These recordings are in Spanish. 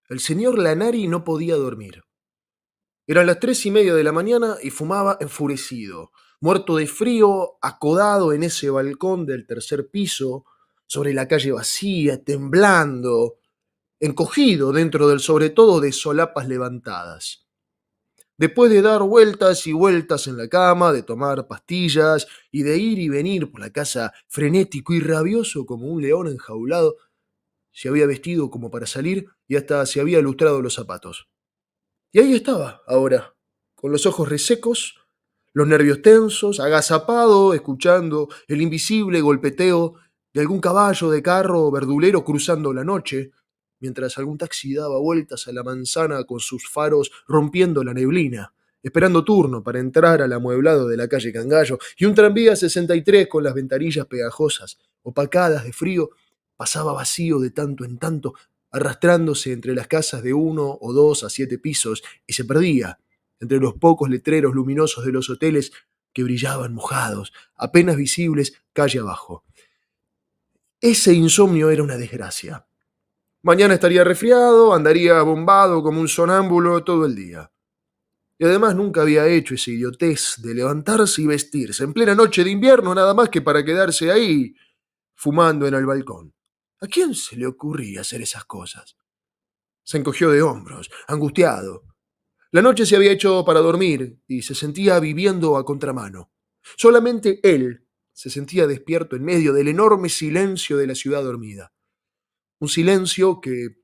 El señor Lanari no podía dormir. Eran las 3:30 de la mañana y fumaba enfurecido, muerto de frío, acodado en ese balcón del tercer piso, sobre la calle vacía, temblando, encogido dentro del sobretodo de solapas levantadas. Después de dar vueltas y vueltas en la cama, de tomar pastillas y de ir y venir por la casa frenético y rabioso como un león enjaulado, se había vestido como para salir y hasta se había lustrado los zapatos. Y ahí estaba, ahora, con los ojos resecos, los nervios tensos, agazapado, escuchando el invisible golpeteo de algún caballo de carro o verdulero cruzando la noche, mientras algún taxi daba vueltas a la manzana con sus faros rompiendo la neblina, esperando turno para entrar al amueblado de la calle Cangallo, y un tranvía 63 con las ventanillas pegajosas, opacadas de frío, pasaba vacío de tanto en tanto, arrastrándose entre las casas de 1 o 2 a 7 pisos, y se perdía entre los pocos letreros luminosos de los hoteles que brillaban mojados, apenas visibles calle abajo. Ese insomnio era una desgracia. Mañana estaría resfriado, andaría bombado como un sonámbulo todo el día. Y además nunca había hecho esa idiotez de levantarse y vestirse en plena noche de invierno nada más que para quedarse ahí fumando en el balcón. ¿A quién se le ocurría hacer esas cosas? Se encogió de hombros, angustiado. La noche se había hecho para dormir y se sentía viviendo a contramano. Solamente él se sentía despierto en medio del enorme silencio de la ciudad dormida. Un silencio que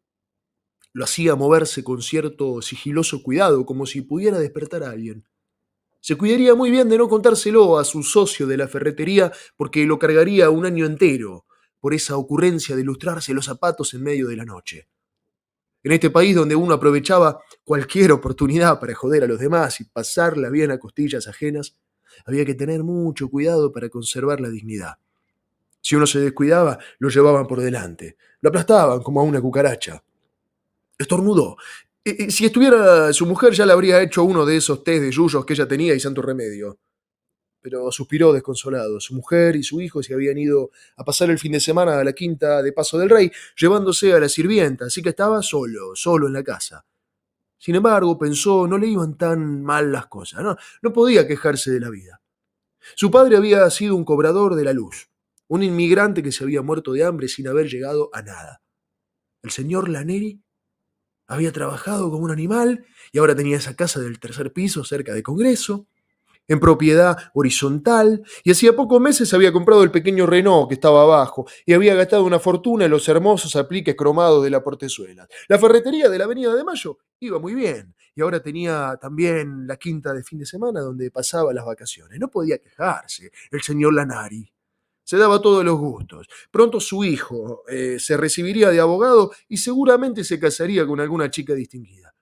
lo hacía moverse con cierto sigiloso cuidado, como si pudiera despertar a alguien. Se cuidaría muy bien de no contárselo a su socio de la ferretería porque lo cargaría un año entero por esa ocurrencia de lustrarse los zapatos en medio de la noche. En este país donde uno aprovechaba cualquier oportunidad para joder a los demás y pasarla bien a costillas ajenas, había que tener mucho cuidado para conservar la dignidad. Si uno se descuidaba, lo llevaban por delante, lo aplastaban como a una cucaracha. Estornudó. Si estuviera su mujer ya le habría hecho uno de esos tés de yuyos que ella tenía y santo remedio. Pero suspiró desconsolado. Su mujer y su hijo se habían ido a pasar el fin de semana a la quinta de Paso del Rey, llevándose a la sirvienta, así que estaba solo, solo en la casa. Sin embargo, pensó, no le iban tan mal las cosas, no podía quejarse de la vida. Su padre había sido un cobrador de la luz, un inmigrante que se había muerto de hambre sin haber llegado a nada. El señor Laneri había trabajado como un animal y ahora tenía esa casa del tercer piso cerca de Congreso, en propiedad horizontal, y hacía pocos meses había comprado el pequeño Renault que estaba abajo y había gastado una fortuna en los hermosos apliques cromados de la portezuela. La ferretería de la Avenida de Mayo iba muy bien y ahora tenía también la quinta de fin de semana donde pasaba las vacaciones. No podía quejarse el señor Lanari. Se daba todos los gustos. Pronto su hijo se recibiría de abogado y seguramente se casaría con alguna chica distinguida.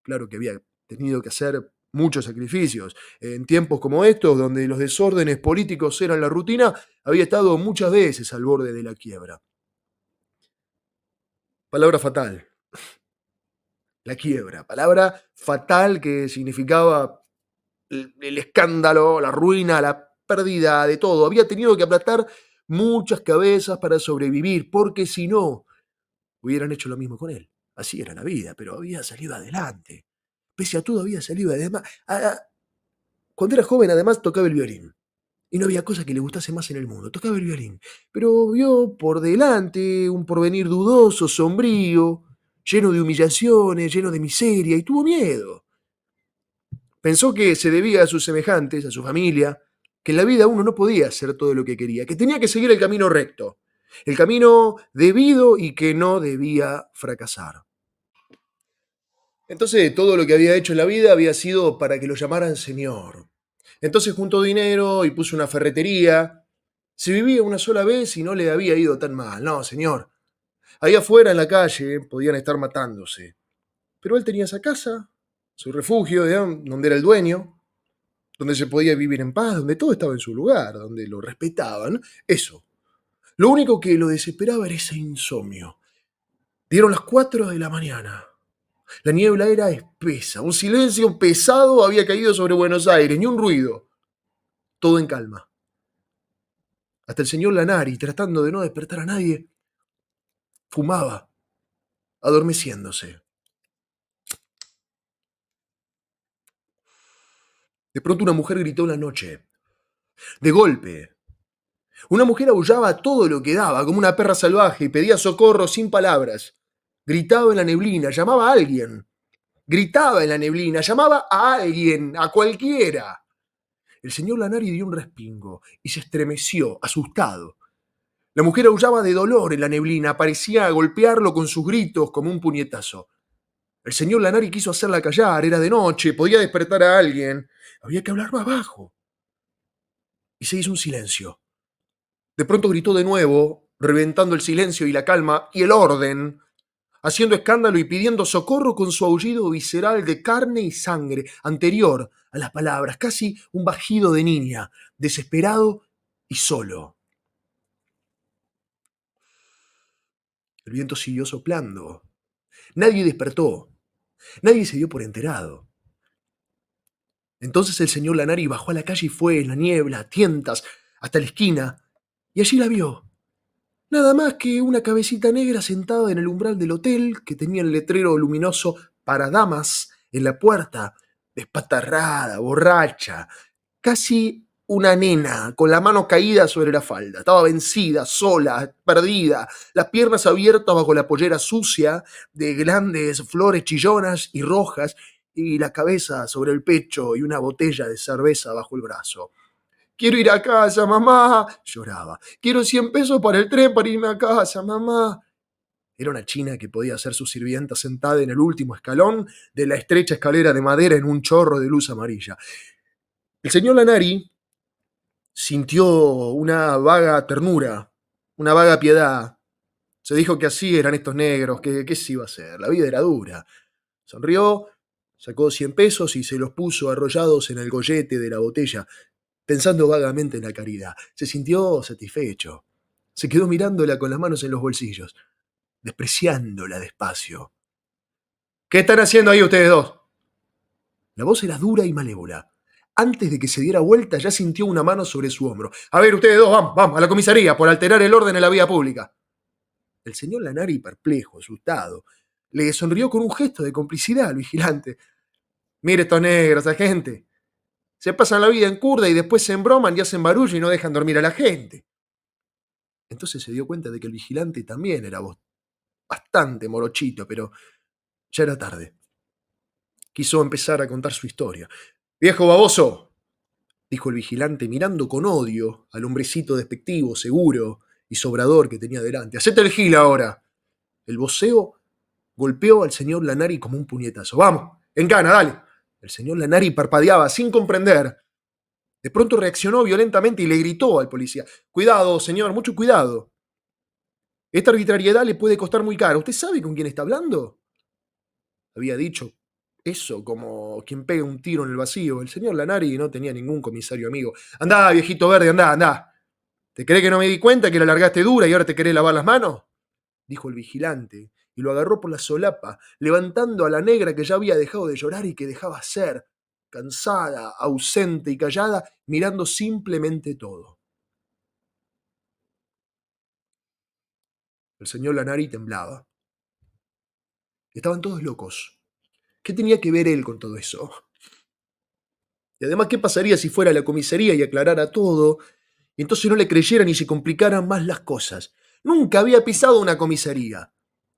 Claro que había tenido que hacer muchos sacrificios. En tiempos como estos, donde los desórdenes políticos eran la rutina, había estado muchas veces al borde de la quiebra. Palabra fatal, la quiebra. Palabra fatal que significaba el escándalo, la ruina, la pérdida de todo. Había tenido que aplastar muchas cabezas para sobrevivir, porque si no, hubieran hecho lo mismo con él. Así era la vida, pero había salido adelante. Pese a todo, había salido además. Cuando era joven, además, tocaba el violín. Y no había cosa que le gustase más en el mundo. Tocaba el violín. Pero vio por delante un porvenir dudoso, sombrío, lleno de humillaciones, lleno de miseria, y tuvo miedo. Pensó que se debía a sus semejantes, a su familia, que en la vida uno no podía hacer todo lo que quería, que tenía que seguir el camino recto, el camino debido y que no debía fracasar. Entonces todo lo que había hecho en la vida había sido para que lo llamaran señor. Entonces juntó dinero y puso una ferretería. Se vivía una sola vez y no le había ido tan mal. No, señor. Ahí afuera en la calle podían estar matándose. Pero él tenía esa casa, su refugio, donde era el dueño, donde se podía vivir en paz, donde todo estaba en su lugar, donde lo respetaban. Eso. Lo único que lo desesperaba era ese insomnio. Dieron las 4 de la mañana. La niebla era espesa, un silencio pesado había caído sobre Buenos Aires, ni un ruido, todo en calma. Hasta el señor Lanari, tratando de no despertar a nadie, fumaba, adormeciéndose. De pronto una mujer gritó en la noche. De golpe, una mujer aullaba a todo lo que daba, como una perra salvaje, y pedía socorro sin palabras. Gritaba en la neblina, llamaba a alguien. Gritaba en la neblina, llamaba a alguien, a cualquiera. El señor Lanari dio un respingo y se estremeció, asustado. La mujer aullaba de dolor en la neblina, parecía golpearlo con sus gritos como un puñetazo. El señor Lanari quiso hacerla callar, era de noche, podía despertar a alguien. Había que hablar más bajo. Y se hizo un silencio. De pronto gritó de nuevo, reventando el silencio y la calma y el orden, haciendo escándalo y pidiendo socorro con su aullido visceral de carne y sangre, anterior a las palabras, casi un bajido de niña, desesperado y solo. El viento siguió soplando. Nadie despertó. Nadie se dio por enterado. Entonces el señor Lanari bajó a la calle y fue en la niebla, a tientas, hasta la esquina, y allí la vio. Nada más que una cabecita negra sentada en el umbral del hotel, que tenía el letrero luminoso para damas en la puerta, despatarrada, borracha, casi una nena, con la mano caída sobre la falda. Estaba vencida, sola, perdida, las piernas abiertas bajo la pollera sucia de grandes flores chillonas y rojas, y la cabeza sobre el pecho y una botella de cerveza bajo el brazo. Quiero ir a casa, mamá, lloraba. Quiero 100 pesos para el tren para irme a casa, mamá. Era una china que podía ser su sirvienta sentada en el último escalón de la estrecha escalera de madera en un chorro de luz amarilla. El señor Lanari sintió una vaga ternura, una vaga piedad. Se dijo que así eran estos negros, que qué se iba a hacer, la vida era dura. Sonrió, sacó 100 pesos y se los puso arrollados en el gollete de la botella, pensando vagamente en la caridad. Se sintió satisfecho. Se quedó mirándola con las manos en los bolsillos, despreciándola despacio. ¿Qué están haciendo ahí ustedes dos? La voz era dura y malévola. Antes de que se diera vuelta ya sintió una mano sobre su hombro. A ver, ustedes dos, vamos, vamos, a la comisaría por alterar el orden en la vía pública. El señor Lanari, perplejo, asustado, le sonrió con un gesto de complicidad al vigilante. Mire estos negros, agente. Se pasan la vida en curda y después se embroman y hacen barullo y no dejan dormir a la gente. Entonces se dio cuenta de que el vigilante también era bastante morochito, pero ya era tarde. Quiso empezar a contar su historia. ¡Viejo baboso!, dijo el vigilante mirando con odio al hombrecito despectivo, seguro y sobrador que tenía delante. ¡Hacete el gil ahora! El voceo golpeó al señor Lanari como un puñetazo. ¡Vamos! ¡En cana, dale! El señor Lanari parpadeaba sin comprender. De pronto reaccionó violentamente y le gritó al policía: «Cuidado, señor, mucho cuidado. Esta arbitrariedad le puede costar muy caro. ¿Usted sabe con quién está hablando?». Había dicho eso como quien pega un tiro en el vacío. El señor Lanari no tenía ningún comisario amigo. «Andá, viejito verde, andá, andá. ¿Te crees que no me di cuenta que la largaste dura y ahora te querés lavar las manos?», dijo el vigilante, y lo agarró por la solapa, levantando a la negra que ya había dejado de llorar y que dejaba ser, cansada, ausente y callada, mirando simplemente todo. El señor Lanari temblaba. Estaban todos locos. ¿Qué tenía que ver él con todo eso? Y además, ¿qué pasaría si fuera a la comisaría y aclarara todo, y entonces no le creyeran y se complicaran más las cosas? Nunca había pisado una comisaría.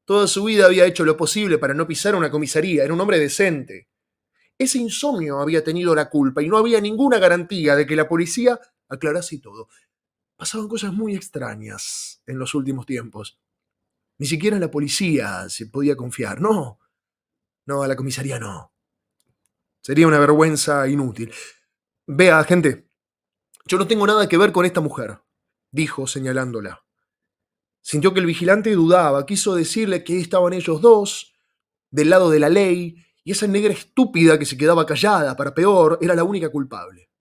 Toda su vida había hecho lo posible para no pisar una comisaría. Era un hombre decente. Ese insomnio había tenido la culpa y no había ninguna garantía de que la policía aclarase todo. Pasaban cosas muy extrañas en los últimos tiempos. Ni siquiera en la policía se podía confiar. No, no, a la comisaría no. Sería una vergüenza inútil. Vea, gente, yo no tengo nada que ver con esta mujer, dijo señalándola. Sintió que el vigilante dudaba, quiso decirle que estaban ellos dos, del lado de la ley, y esa negra estúpida que se quedaba callada, para peor, era la única culpable.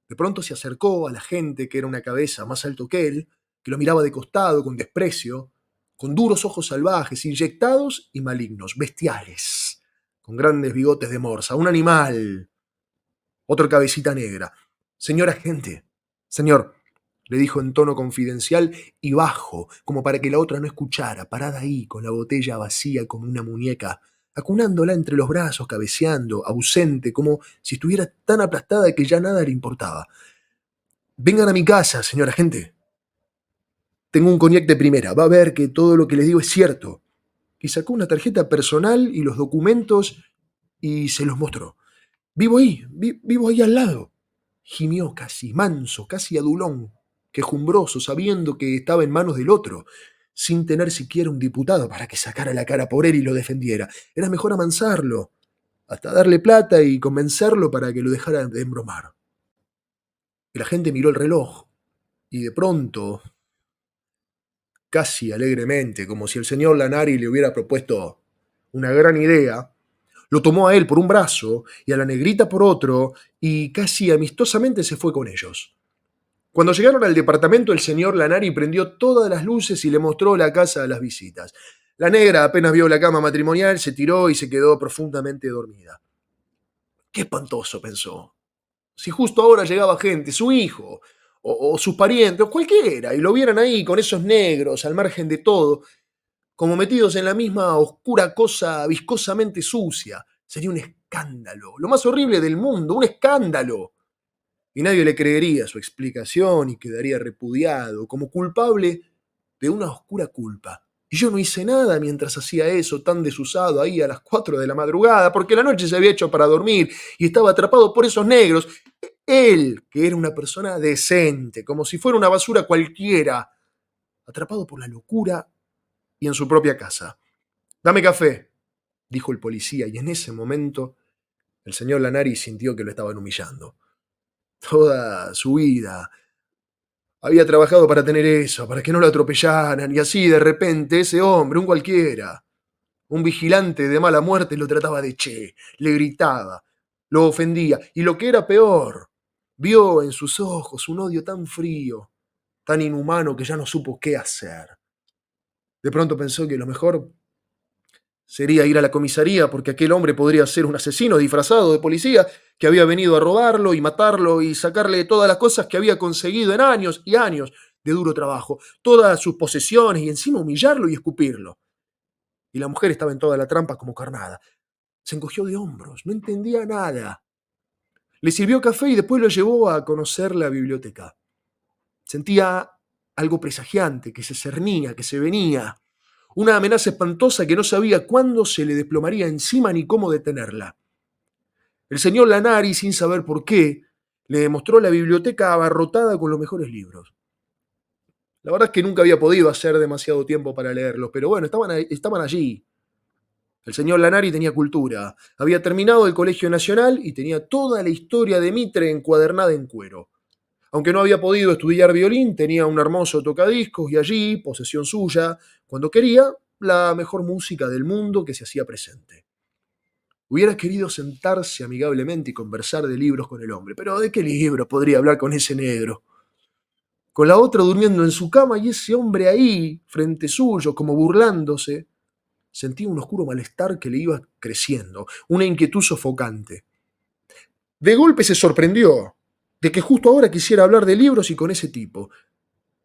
De pronto se acercó a la gente, que era una cabeza más alto que él, que lo miraba de costado con desprecio, con duros ojos salvajes, inyectados y malignos, bestiales, con grandes bigotes de morsa, un animal. Otro cabecita negra. «Señor agente, señor, le dijo en tono confidencial y bajo, como para que la otra no escuchara, parada ahí con la botella vacía como una muñeca, acunándola entre los brazos, cabeceando, ausente, como si estuviera tan aplastada que ya nada le importaba. Vengan a mi casa, señora gente. Tengo un coñac de primera. Va a ver que todo lo que les digo es cierto. Y sacó una tarjeta personal y los documentos y se los mostró. Vivo ahí al lado. Gimió casi, manso, casi adulón, quejumbroso, sabiendo que estaba en manos del otro, sin tener siquiera un diputado para que sacara la cara por él y lo defendiera. Era mejor amansarlo, hasta darle plata y convencerlo para que lo dejara de embromar. Y la gente miró el reloj, y de pronto, casi alegremente, como si el señor Lanari le hubiera propuesto una gran idea, lo tomó a él por un brazo y a la negrita por otro, y casi amistosamente se fue con ellos. Cuando llegaron al departamento, el señor Lanari prendió todas las luces y le mostró la casa a las visitas. La negra apenas vio la cama matrimonial, se tiró y se quedó profundamente dormida. Qué espantoso, pensó. Si justo ahora llegaba gente, su hijo, o sus parientes, o cualquiera, y lo vieran ahí con esos negros, al margen de todo, como metidos en la misma oscura cosa viscosamente sucia, sería un escándalo, lo más horrible del mundo, un escándalo. Y nadie le creería su explicación y quedaría repudiado como culpable de una oscura culpa. Y yo no hice nada mientras hacía eso tan desusado ahí a las 4 de la madrugada, porque la noche se había hecho para dormir y estaba atrapado por esos negros. Él, que era una persona decente, como si fuera una basura cualquiera, atrapado por la locura y en su propia casa. Dame café, dijo el policía, y en ese momento el señor Lanari sintió que lo estaban humillando. Toda su vida había trabajado para tener eso, para que no lo atropellaran, y así de repente ese hombre, un cualquiera, un vigilante de mala muerte, lo trataba de che, le gritaba, lo ofendía, y lo que era peor, vio en sus ojos un odio tan frío, tan inhumano, que ya no supo qué hacer. De pronto pensó que lo mejor sería ir a la comisaría, porque aquel hombre podría ser un asesino disfrazado de policía que había venido a robarlo y matarlo y sacarle todas las cosas que había conseguido en años y años de duro trabajo, todas sus posesiones, y encima humillarlo y escupirlo. Y la mujer estaba en toda la trampa como carnada. Se encogió de hombros, no entendía nada. Le sirvió café y después lo llevó a conocer la biblioteca. Sentía algo presagiante, que se cernía, que se venía. Una amenaza espantosa que no sabía cuándo se le desplomaría encima ni cómo detenerla. El señor Lanari, sin saber por qué, le demostró la biblioteca abarrotada con los mejores libros. La verdad es que nunca había podido hacer demasiado tiempo para leerlos, pero bueno, estaban allí. El señor Lanari tenía cultura, había terminado el Colegio Nacional y tenía toda la historia de Mitre encuadernada en cuero. Aunque no había podido estudiar violín, tenía un hermoso tocadiscos y allí, posesión suya, cuando quería, la mejor música del mundo que se hacía presente. Hubiera querido sentarse amigablemente y conversar de libros con el hombre, pero ¿de qué libro podría hablar con ese negro? Con la otra durmiendo en su cama y ese hombre ahí, frente suyo, como burlándose, sentía un oscuro malestar que le iba creciendo, una inquietud sofocante. De golpe se sorprendió de que justo ahora quisiera hablar de libros y con ese tipo.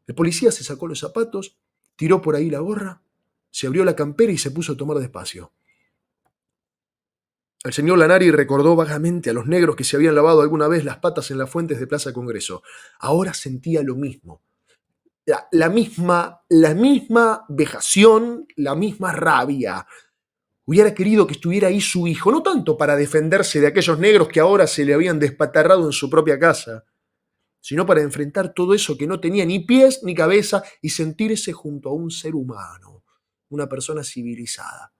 El policía se sacó los zapatos, tiró por ahí la gorra, se abrió la campera y se puso a tomar despacio. El señor Lanari recordó vagamente a los negros que se habían lavado alguna vez las patas en las fuentes de Plaza Congreso. Ahora sentía lo mismo. La misma vejación, la misma rabia. Hubiera querido que estuviera ahí su hijo, no tanto para defenderse de aquellos negros que ahora se le habían despatarrado en su propia casa, sino para enfrentar todo eso que no tenía ni pies ni cabeza y sentirse junto a un ser humano, una persona civilizada.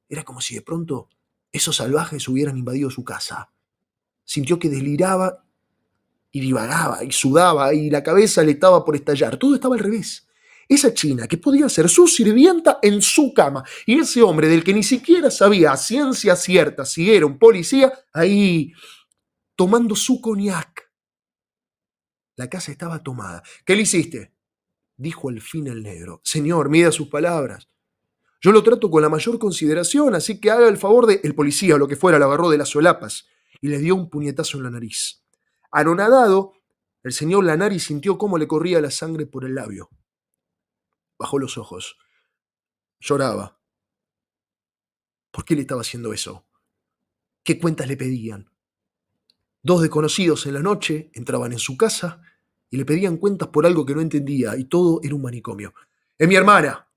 Era como si de pronto esos salvajes hubieran invadido su casa. Sintió que deliraba y divagaba y sudaba y la cabeza le estaba por estallar. Todo estaba al revés. Esa china que podía ser su sirvienta en su cama y ese hombre del que ni siquiera sabía a ciencia cierta si era un policía, ahí tomando su coñac. La casa estaba tomada. ¿Qué le hiciste?, dijo al fin el negro. Señor, mida sus palabras. Yo lo trato con la mayor consideración, así que haga el favor de... El policía o lo que fuera lo agarró de las solapas y le dio un puñetazo en la nariz. Anonadado, El señor Lanari sintió cómo le corría la sangre por el labio. Bajó los ojos. Lloraba. ¿Por qué le estaba haciendo eso? ¿Qué cuentas le pedían? Dos desconocidos en la noche entraban en su casa y le pedían cuentas por algo que no entendía, y todo era un manicomio. Es mi hermana,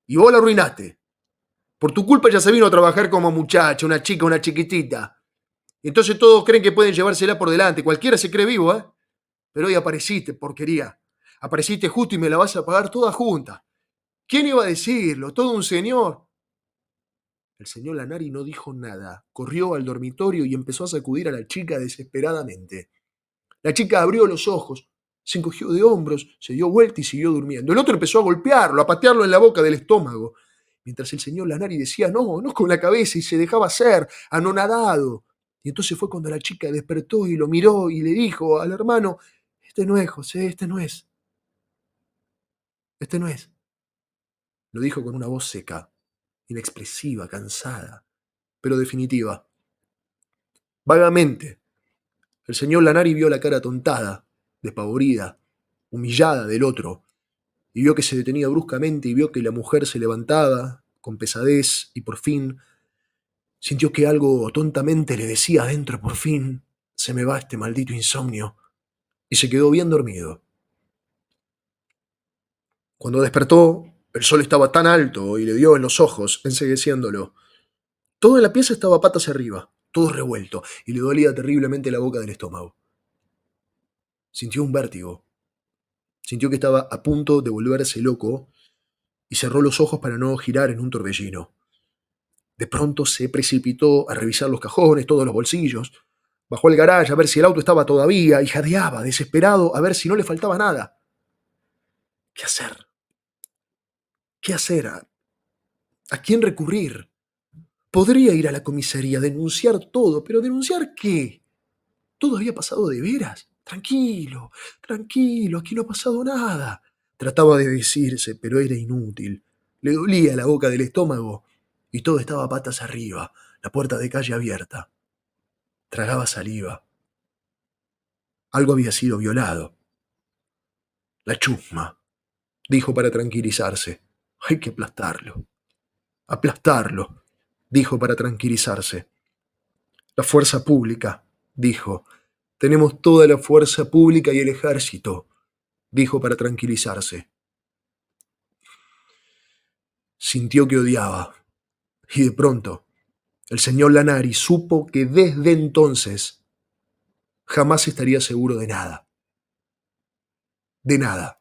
y vos la arruinaste. Por tu culpa ya se vino a trabajar como muchacha, una chica, una chiquitita. Y entonces todos creen que pueden llevársela por delante. Cualquiera se cree vivo, ¿eh? Pero hoy apareciste, porquería. Apareciste justo y me la vas a pagar toda junta. ¿Quién iba a decirlo? Todo un señor. El señor Lanari no dijo nada. Corrió al dormitorio y empezó a sacudir a la chica desesperadamente. La chica abrió los ojos, se encogió de hombros, se dio vuelta y siguió durmiendo. El otro empezó a golpearlo, a patearlo en la boca del estómago, mientras el señor Lanari decía no, no con la cabeza, y se dejaba hacer, anonadado. Y entonces fue cuando la chica despertó y lo miró y le dijo al hermano: este no es, José, este no es. Este no es. Lo dijo con una voz seca, inexpresiva, cansada, pero definitiva. Vagamente, el señor Lanari vio la cara atontada, despavorida, humillada del otro, y vio que se detenía bruscamente, y vio que la mujer se levantaba con pesadez, y por fin sintió que algo tontamente le decía adentro: por fin se me va este maldito insomnio, y se quedó bien dormido. Cuando despertó, el sol estaba tan alto y le dio en los ojos, encegueciéndolo. Todo en la pieza estaba patas arriba, todo revuelto, y le dolía terriblemente la boca del estómago. Sintió un vértigo, sintió que estaba a punto de volverse loco, y cerró los ojos para no girar en un torbellino. De pronto se precipitó a revisar los cajones, todos los bolsillos. Bajó al garaje a ver si el auto estaba todavía y jadeaba, desesperado, a ver si no le faltaba nada. ¿Qué hacer? ¿Qué hacer? ¿A quién recurrir? Podría ir a la comisaría, denunciar todo, pero ¿denunciar qué? Todo había pasado de veras. Tranquilo, tranquilo, aquí no ha pasado nada. Trataba de decirse, pero era inútil. Le dolía la boca del estómago y todo estaba patas arriba, la puerta de calle abierta. Tragaba saliva. Algo había sido violado. La chusma, dijo para tranquilizarse. Hay que aplastarlo. Aplastarlo, dijo para tranquilizarse. La fuerza pública, dijo. Tenemos toda la fuerza pública y el ejército, dijo para tranquilizarse. Sintió que odiaba. Y de pronto, el señor Lanari supo que desde entonces jamás estaría seguro de nada. De nada.